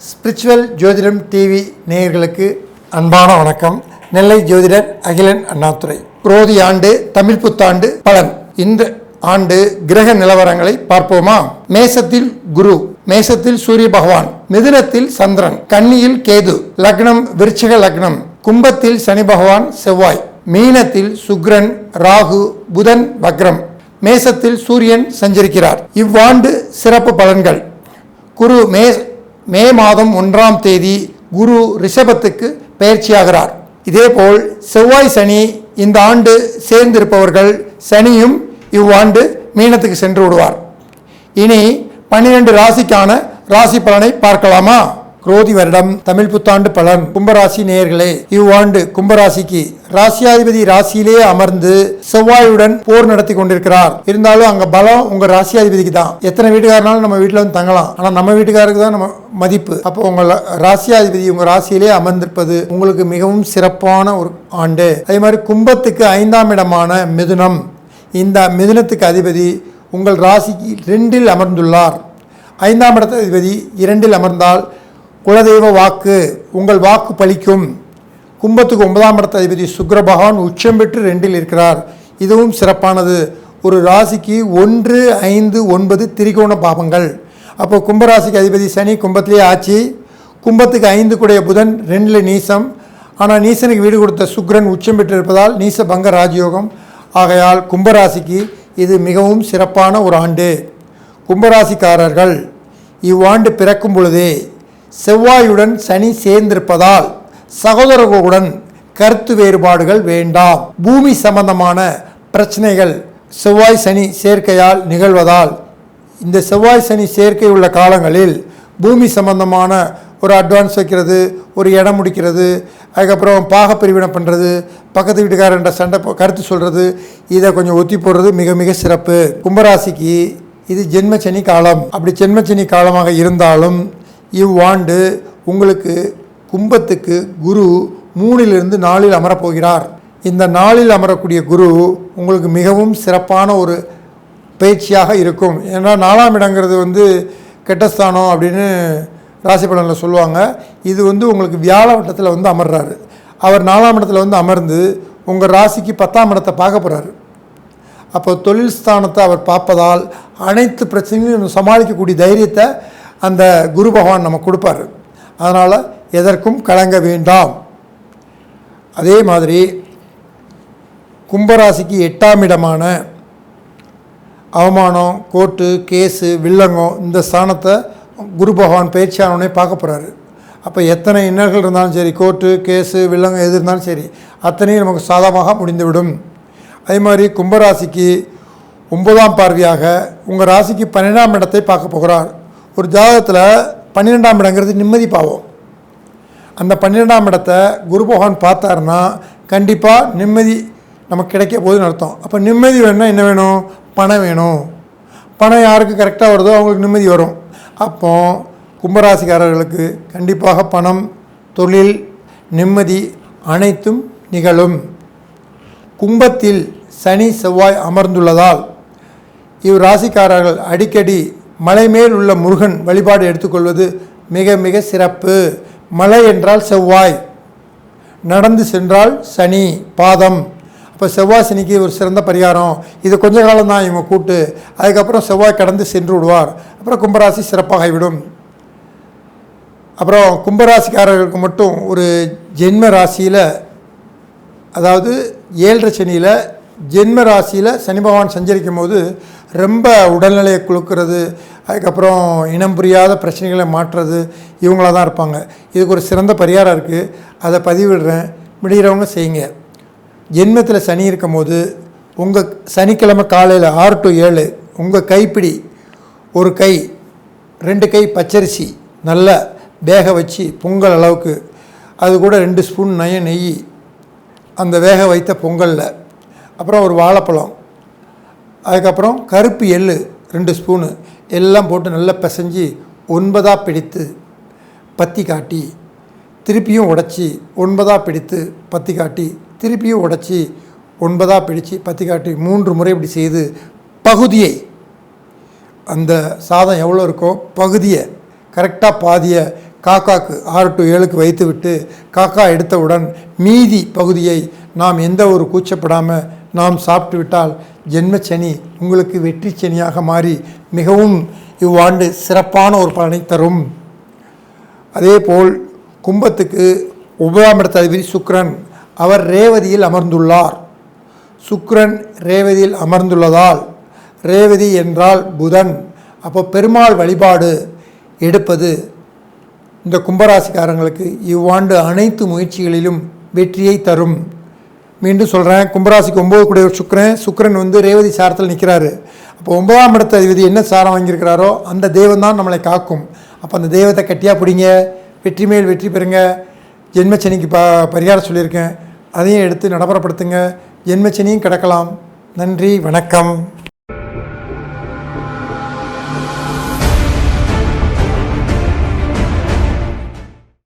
Spiritual ஜோதிடம் TV நேயர்களுக்கு அன்பான வணக்கம். நெல்லை ஜோதிடர் அகிலன் அண்ணாதுரை. குரோதி ஆண்டு தமிழ் புத்தாண்டு பலன். இந்த ஆண்டு கிரக நிலவரங்களை பார்ப்போமா? மேசத்தில் குரு, மேசத்தில் சூரிய பகவான், மிதுனத்தில் சந்திரன், கன்னியில் கேது, லக்னம் விருச்சிக லக்னம், கும்பத்தில் சனி பகவான் செவ்வாய், மீனத்தில் சுக்கிரன், ராகு, புதன் வக்ரம், மேசத்தில் சூரியன் சஞ்சரிக்கிறார். இவ்வாண்டு சிறப்பு பலன்கள். குரு மே மாதம் 1ஆம் தேதி குரு ரிஷபத்துக்கு பயிற்சியாகிறார். இதேபோல் செவ்வாய் சனி இந்த ஆண்டு சேர்ந்திருப்பவர்கள் சனியும் இவ்வாண்டு மீனத்துக்கு சென்று விடுவார். இனி 12 ராசிக்கான ராசி பலனை பார்க்கலாமா? குரோதி வருடம் தமிழ் புத்தாண்டு பலன். கும்பராசி நேயர்களே, இவ்வாண்டு கும்பராசிக்கு ராசியாதிபதி ராசியிலே அமர்ந்து செவ்வாயுடன் போர் நடத்தி கொண்டிருக்கிறார். இருந்தாலும் அங்க பலம் உங்க ராசியாதிபதிக்கு தான். எத்தனை வீட்டுக்காரனாலும் நம்ம வீட்டில் வந்து தங்கலாம், ஆனா நம்ம வீட்டுக்காருக்கு தான் நம்ம மதிப்பு. அப்போ உங்க ராசியாதிபதி உங்க ராசியிலே அமர்ந்திருப்பது உங்களுக்கு மிகவும் சிறப்பான ஒரு ஆண்டு. அதே மாதிரி கும்பத்துக்கு 5ஆம் இடமான மிதுனம், இந்த மிதுனத்துக்கு அதிபதி உங்கள் ராசிக்கு 2இல் அமர்ந்துள்ளார். 5ஆம் இடத்த அதிபதி 2இல் அமர்ந்தால் குலதெய்வ வாக்கு, உங்கள் வாக்கு பலிக்கும். கும்பத்துக்கு 9ஆம் இடத்த அதிபதி சுக்கிர பகவான் உச்சம் பெற்று 2இல் இருக்கிறார். இதுவும் சிறப்பானது. ஒரு ராசிக்கு 1, 5, 9 திரிகோண பாவங்கள். அப்போ கும்பராசிக்கு அதிபதி சனி கும்பத்திலே ஆட்சி, கும்பத்துக்கு 5 கூடிய புதன் 2இல் நீசம். ஆனால் நீசனுக்கு வீடு கொடுத்த சுக்கிரன் உச்சம் பெற்று இருப்பதால் நீச பங்க ராஜயோகம். ஆகையால் கும்பராசிக்கு இது மிகவும் சிறப்பான ஒரு ஆண்டு. கும்பராசிக்காரர்கள் இவ்வாண்டு பிறக்கும் பொழுதே செவ்வாயுடன் சனி சேர்ந்திருப்பதால் சகோதரர்களுடன் கருத்து வேறுபாடுகள் வேண்டாம். பூமி சம்பந்தமான பிரச்சனைகள் செவ்வாய் சனி சேர்க்கையால் நிகழ்வதால் இந்த செவ்வாய் சனி சேர்க்கை உள்ள காலங்களில் பூமி சம்பந்தமான ஒரு அட்வான்ஸ் வைக்கிறது, ஒரு இடம் முடிக்கிறது, அதுக்கப்புறம் பாகப்பிரிவினை பண்ணுறது, பக்கத்து வீட்டுக்காரன்ற சண்டை கருத்து சொல்கிறது, இதை கொஞ்சம் ஒத்தி போடுறது மிக மிக சிறப்பு. கும்பராசிக்கு இது ஜென்மச்சனி காலம். அப்படி ஜென்மச்சனி காலமாக இருந்தாலும் இவ்வாண்டு உங்களுக்கு கும்பத்துக்கு குரு 3இலிருந்து 4இல் அமரப்போகிறார். இந்த 4இல் அமரக்கூடிய குரு உங்களுக்கு மிகவும் சிறப்பான ஒரு பயிற்சியாக இருக்கும். ஏன்னா 4ஆம் இடங்கிறது கெட்டஸ்தானம் அப்படின்னு ராசி பலனில் சொல்லுவாங்க. இது உங்களுக்கு வியாழ வட்டத்தில் அமர்றாரு. அவர் 4ஆம் இடத்துல அமர்ந்து உங்கள் ராசிக்கு 10ஆம் இடத்தை பார்க்க போகிறாரு. அப்போ தொழில் ஸ்தானத்தை அவர் பார்ப்பதால் அனைத்து பிரச்சனைகளையும் சமாளிக்கக்கூடிய தைரியத்தை அந்த குரு பகவான் நமக்கு கொடுப்பார். அதனால் எதற்கும் கலங்க வேண்டாம். அதே மாதிரி கும்பராசிக்கு 8ஆம் இடமான அவமானம், கோர்ட்டு, கேஸு, வில்லங்கம், இந்த ஸ்தானத்தை குரு பகவான் பயிற்சியானவனே பார்க்க போகிறாரு. அப்போ எத்தனை இன்னல்கள் இருந்தாலும் சரி, கோர்ட்டு, கேஸு, வில்லங்கம் எது இருந்தாலும் சரி, அத்தனையும் நமக்கு சாதகமாக முடிந்துவிடும். அதே மாதிரி கும்பராசிக்கு 9ஆம் பார்வையாக உங்கள் ராசிக்கு 12ஆம் இடத்தை பார்க்க போகிறார். ஒரு ஜாதகத்தில் 12ஆம் இடங்கிறது நிம்மதி பாவம். அந்த 12ஆம் இடத்தை குரு பகவான் பார்த்தாருன்னா கண்டிப்பாக நிம்மதி நமக்கு கிடைக்க போகுதுன்னு அர்த்தம். அப்போ நிம்மதி வேணும்னா என்ன வேணும்? பணம் வேணும். பணம் யாருக்கு கரெக்டாக வருதோ அவங்களுக்கு நிம்மதி வரும். அப்போ கும்பராசிக்காரர்களுக்கு கண்டிப்பாக பணம், தொழில், நிம்மதி அனைத்தும் நிகழும். கும்பத்தில் சனி செவ்வாய் அமர்ந்துள்ளதால் இவ்ராசிக்காரர்கள் அடிக்கடி மலை மேல் உள்ள முருகன் வழிபாடு எடுத்துக்கொள்வது மிக மிக சிறப்பு. மலை என்றால் செவ்வாய், நடந்து சென்றால் சனி பாதம். அப்போ செவ்வாய் சனிக்கு ஒரு சிறந்த பரிகாரம். இது கொஞ்ச காலம்தான் இவங்க கூட்டு, அதுக்கப்புறம் செவ்வாய் கடந்து சென்று விடுவார். அப்புறம் கும்பராசி சிறப்பாகிவிடும். அப்புறம் கும்பராசிக்காரர்களுக்கு மட்டும் ஒரு ஜென்ம ராசியில், அதாவது 7.5 சனியில் ஜென்ம ராசியில் சனி பகவான் சஞ்சரிக்கும் போது ரொம்ப உடல்நிலையை குலுக்கிறது, அதுக்கப்புறம் இனம் புரியாத பிரச்சனைகளை மாற்றுறது இவங்களாக தான் இருப்பாங்க. இதுக்கு ஒரு சிறந்த பரிகாரம் இருக்குது, அதை பதிவிடுறேன், முடிகிறவங்க செய்யுங்க. ஜென்மத்தில் சனி இருக்கும் போது உங்கள் சனிக்கிழமை காலையில் 6 to 7 உங்கள் கைப்பிடி ஒரு கை 2 கை பச்சரிசி நல்லா வேக வச்சு பொங்கல் அளவுக்கு, அது கூட 2 ஸ்பூன் நெய், அந்த வேக வைத்த பொங்கலில், அப்புறம் ஒரு வாழைப்பழம், அதுக்கப்புறம் கருப்பு எள்ளு 2 ஸ்பூனு எல்லாம் போட்டு நல்லா பிசைஞ்சு 9ஆக பிடித்து பத்தி காட்டி, திருப்பியும் உடச்சி 9ஆக பிடித்து பத்தி காட்டி, திருப்பியும் உடச்சி 9ஆக பிடித்து பத்தி காட்டி 3 முறை இப்படி செய்து பகுதியை, அந்த சாதம் எவ்வளோ இருக்கோ பகுதியை கரெக்டாக பாதியை காக்காக்கு 6 to 7க்கு வைத்து விட்டு காக்கா எடுத்தவுடன் மீதி பகுதியை நாம் எந்த ஒரு கூச்சப்படாமல் நாம் சாப்பிட்டு விட்டால் ஜென்மச்சனி உங்களுக்கு வெற்றி சனியாக மாறி மிகவும் இவ்வாண்டு சிறப்பான ஒரு பலனை தரும். அதேபோல் கும்பத்துக்கு 9ஆம் இடத்த அதிபதி சுக்கிரன், அவர் ரேவதியில் அமர்ந்துள்ளார். சுக்கிரன் ரேவதியில் அமர்ந்துள்ளதால், ரேவதி என்றால் புதன், அப்போ பெருமாள் வழிபாடு எடுப்பது இந்த கும்பராசிக்காரங்களுக்கு இவ்வாண்டு அனைத்து முயற்சிகளிலும் வெற்றியை தரும். மீண்டும் சொல்கிறேன், கும்பராசிக்கு 9 கூடிய சுக்கிரன் வந்து ரேவதி சாரத்தில் நிற்கிறாரு. அப்போ 9ஆம் இடத்த அதிபதி என்ன சாரம் வாங்கியிருக்கிறாரோ அந்த தெய்வம் தான் நம்மளை காக்கும். அப்போ அந்த தெய்வத்தை கட்டியாக பிடிங்க, வெற்றி மேல் வெற்றி பெறுங்க. ஜென்மச்சனிக்கு பரிகாரம் சொல்லியிருக்கேன், அதையும் எடுத்து நடைமுறைப்படுத்துங்க. ஜென்மச்சனியும் கிடக்கலாம். நன்றி, வணக்கம்.